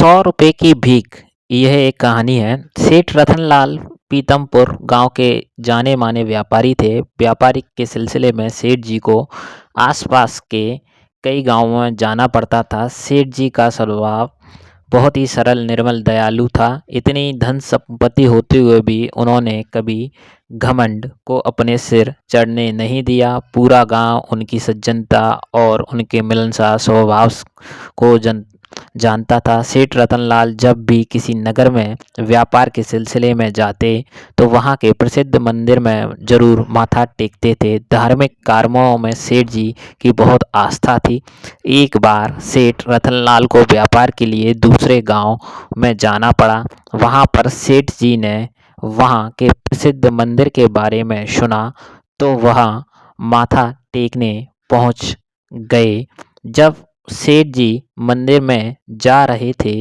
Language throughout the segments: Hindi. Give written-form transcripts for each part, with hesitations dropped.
₹100 की भीख। यह एक कहानी है। सेठ रतनलाल पीतमपुर गांव के जाने माने व्यापारी थे। व्यापारी के सिलसिले में सेठ जी को आसपास के कई गांवों में जाना पड़ता था। सेठ जी का स्वभाव बहुत ही सरल, निर्मल, दयालु था। इतनी धन संपत्ति होते हुए भी उन्होंने कभी घमंड को अपने सिर चढ़ने नहीं दिया। पूरा गांव उनकी सज्जनता और उनके मिलनसार स्वभाव को जानता था। सेठ रतनलाल जब भी किसी नगर में व्यापार के सिलसिले में जाते तो वहाँ के प्रसिद्ध मंदिर में जरूर माथा टेकते थे। धार्मिक कर्मों में सेठ जी की बहुत आस्था थी। एक बार सेठ रतनलाल को व्यापार के लिए दूसरे गांव में जाना पड़ा। वहाँ पर सेठ जी ने वहाँ के प्रसिद्ध मंदिर के बारे में सुना तो वहाँ माथा टेकने पहुँच गए। जब सेठ जी मंदिर में जा रहे थे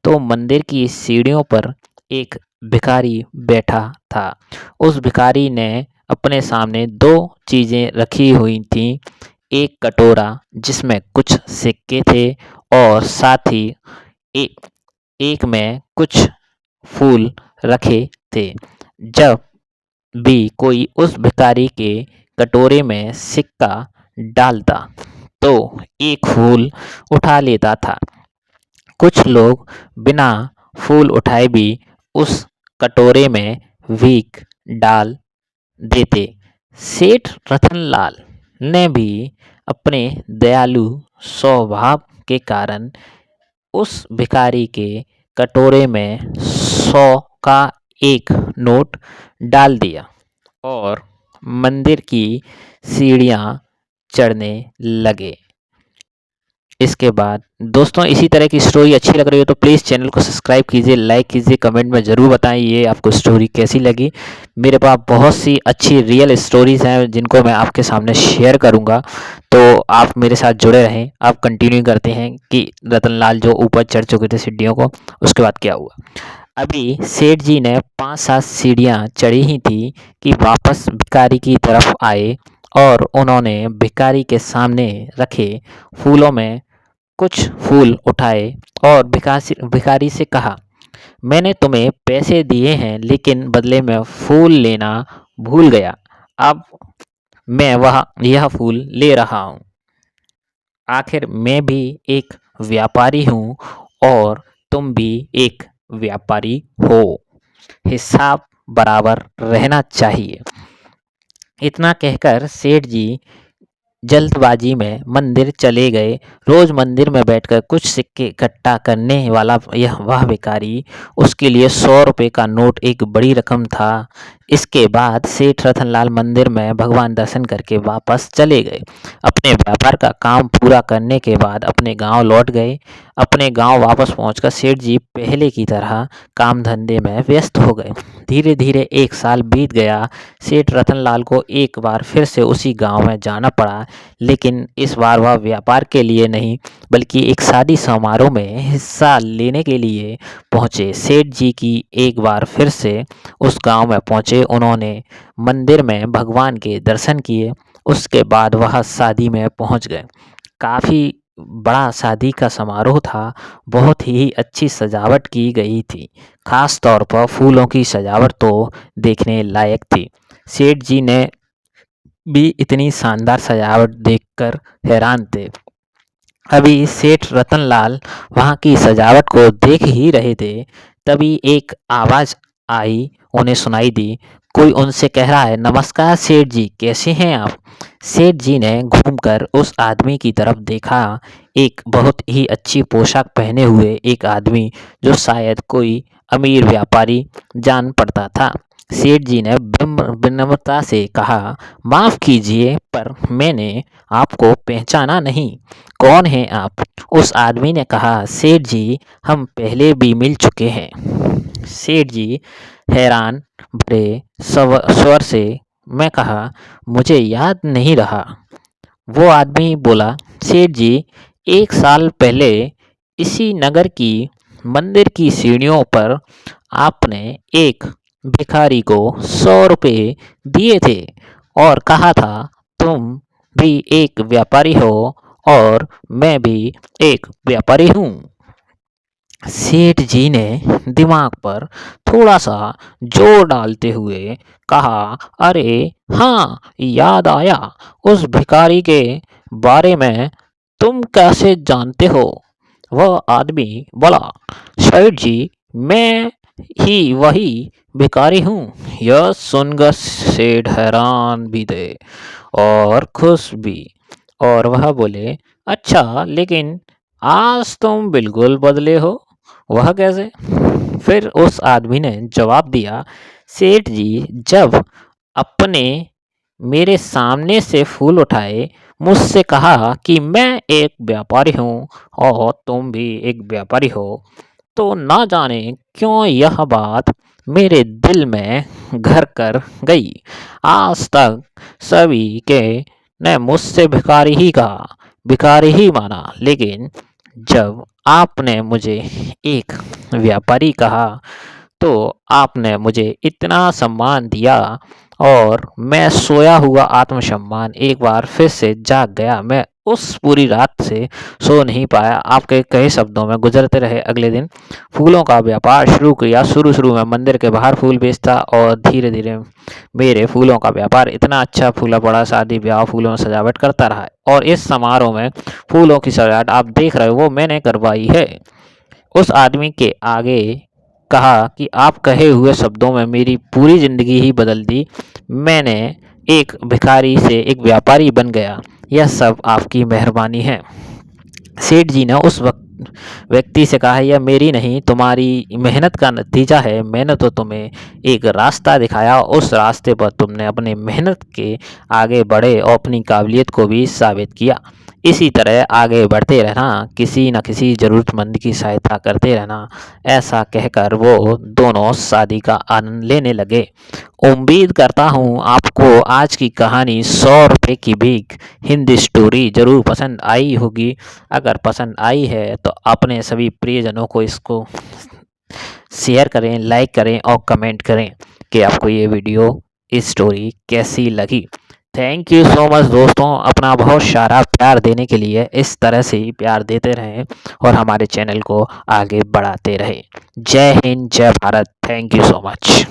तो मंदिर की सीढ़ियों पर एक भिखारी बैठा था। उस भिखारी ने अपने सामने दो चीज़ें रखी हुई थीं। एक कटोरा जिसमें कुछ सिक्के थे और साथ ही एक में कुछ फूल रखे थे। जब भी कोई उस भिखारी के कटोरे में सिक्का डालता तो एक फूल उठा लेता था। कुछ लोग बिना फूल उठाए भी उस कटोरे में भीख डाल देते। सेठ रतनलाल ने भी अपने दयालु स्वभाव के कारण उस भिखारी के कटोरे में 100 का एक नोट डाल दिया और मंदिर की सीढ़ियाँ चढ़ने लगे। इसके बाद दोस्तों, इसी तरह की स्टोरी अच्छी लग रही हो तो प्लीज़ चैनल को सब्सक्राइब कीजिए, लाइक कीजिए, कमेंट में ज़रूर बताएं ये आपको स्टोरी कैसी लगी। मेरे पास बहुत सी अच्छी रियल स्टोरीज़ हैं जिनको मैं आपके सामने शेयर करूंगा, तो आप मेरे साथ जुड़े रहें। आप कंटिन्यू करते हैं कि रतनलाल जो ऊपर चढ़ चुके थे सीढ़ियों को, उसके बाद क्या हुआ। अभी सेठ जी ने 5-7 सीढ़ियाँ चढ़ी ही थी कि वापस भिखारी की तरफ आए और उन्होंने भिखारी के सामने रखे फूलों में कुछ फूल उठाए और भिखारी से कहा, मैंने तुम्हें पैसे दिए हैं लेकिन बदले में फूल लेना भूल गया। अब मैं यह फूल ले रहा हूँ। आखिर मैं भी एक व्यापारी हूँ और तुम भी एक व्यापारी हो। हिसाब बराबर रहना चाहिए। इतना कहकर सेठ जी जल्दबाजी में मंदिर चले गए। रोज मंदिर में बैठकर कुछ सिक्के इकट्ठा करने वाला वह भिखारी, उसके लिए 100 का नोट एक बड़ी रकम था। इसके बाद सेठ रतनलाल मंदिर में भगवान दर्शन करके वापस चले गए। अपने व्यापार का काम पूरा करने के बाद अपने गांव लौट गए। अपने गांव वापस पहुंचकर सेठ जी पहले की तरह काम धंधे में व्यस्त हो गए। धीरे धीरे 1 साल बीत गया। सेठ रतनलाल को एक बार फिर से उसी गांव में जाना पड़ा, लेकिन इस बार वह व्यापार के लिए नहीं बल्कि एक शादी समारोह में हिस्सा लेने के लिए पहुंचे। सेठ जी की एक बार फिर से उस गांव में पहुंचे। उन्होंने मंदिर में भगवान के दर्शन किए। उसके बाद वह शादी में पहुंच गए। काफ़ी बड़ा शादी का समारोह था। बहुत ही अच्छी सजावट की गई थी। खास तौर पर फूलों की सजावट तो देखने लायक थी। सेठ जी ने भी इतनी शानदार सजावट देखकर हैरान थे। अभी सेठ रतनलाल वहाँ की सजावट को देख ही रहे थे, तभी एक आवाज़ आई, उन्हें सुनाई दी। कोई उनसे कह रहा है, नमस्कार सेठ जी, कैसे हैं आप। सेठ जी ने घूमकर उस आदमी की तरफ देखा। एक बहुत ही अच्छी पोशाक पहने हुए एक आदमी, जो शायद कोई अमीर व्यापारी जान पड़ता था। सेठ जी ने विनम्रता से कहा, माफ़ कीजिए पर मैंने आपको पहचाना नहीं। कौन हैं आप। उस आदमी ने कहा, सेठ जी, हम पहले भी मिल चुके हैं। सेठ जी हैरान भरे स्वर से मैं कहा, मुझे याद नहीं रहा। वो आदमी बोला, सेठ जी, 1 साल पहले इसी नगर की मंदिर की सीढ़ियों पर आपने एक भिखारी को 100 दिए थे और कहा था, तुम भी एक व्यापारी हो और मैं भी एक व्यापारी हूँ। सेठ जी ने दिमाग पर थोड़ा सा जोर डालते हुए कहा, अरे हाँ, याद आया, उस भिखारी के बारे में तुम कैसे जानते हो? वह आदमी बोला, सेठ जी, मैं ही वही भिखारी हूँ। यह सुनकर सेठ हैरान भी थे और खुश भी, और वह बोले, अच्छा, लेकिन आज तुम बिल्कुल बदले हो, वह कैसे? फिर उस आदमी ने जवाब दिया, सेठ जी, जब अपने मेरे सामने से फूल उठाए, मुझसे कहा कि मैं एक व्यापारी हूँ और तुम भी एक व्यापारी हो, तो ना जाने क्यों यह बात मेरे दिल में घर कर गई। आज तक सभी के ने मुझसे भिखारी ही कहा, भिखारी ही माना, लेकिन जब आपने मुझे एक व्यापारी कहा, तो आपने मुझे इतना सम्मान दिया और मैं सोया हुआ आत्मसम्मान एक बार फिर से जाग गया। मैं उस पूरी रात से सो नहीं पाया। आपके कहे शब्दों में गुजरते रहे अगले दिन फूलों का व्यापार शुरू किया। शुरू में मंदिर के बाहर फूल बेचता और धीरे धीरे मेरे फूलों का व्यापार इतना अच्छा फूला पड़ा, शादी ब्याह फूलों में सजावट करता रहा। और इस समारोह में फूलों की सजावट आप देख रहे हो वो मैंने करवाई है। उस आदमी के आगे कहा कि आप कहे हुए शब्दों में मेरी पूरी ज़िंदगी ही बदल दी। मैंने एक भिखारी से एक व्यापारी बन गया। यह सब आपकी मेहरबानी है। सेठ जी ने उस वक्त व्यक्ति से कहा, यह मेरी नहीं, तुम्हारी मेहनत का नतीजा है। मैंने तो तुम्हें एक रास्ता दिखाया, उस रास्ते पर तुमने अपने मेहनत के आगे बढ़े और अपनी काबिलियत को भी साबित किया। इसी तरह आगे बढ़ते रहना, किसी न किसी ज़रूरतमंद की सहायता करते रहना। ऐसा कहकर वो दोनों शादी का आनंद लेने लगे। उम्मीद करता हूँ आपको आज की कहानी 100 रुपये की भीख हिंदी स्टोरी ज़रूर पसंद आई होगी। अगर पसंद आई है तो अपने सभी प्रियजनों को इसको शेयर करें, लाइक करें और कमेंट करें कि आपको ये वीडियो, इस स्टोरी कैसी लगी। थैंक यू सो मच दोस्तों, अपना बहुत सारा प्यार देने के लिए। इस तरह से ही प्यार देते रहें और हमारे चैनल को आगे बढ़ाते रहें। जय हिंद, जय Bharat. Thank you so much.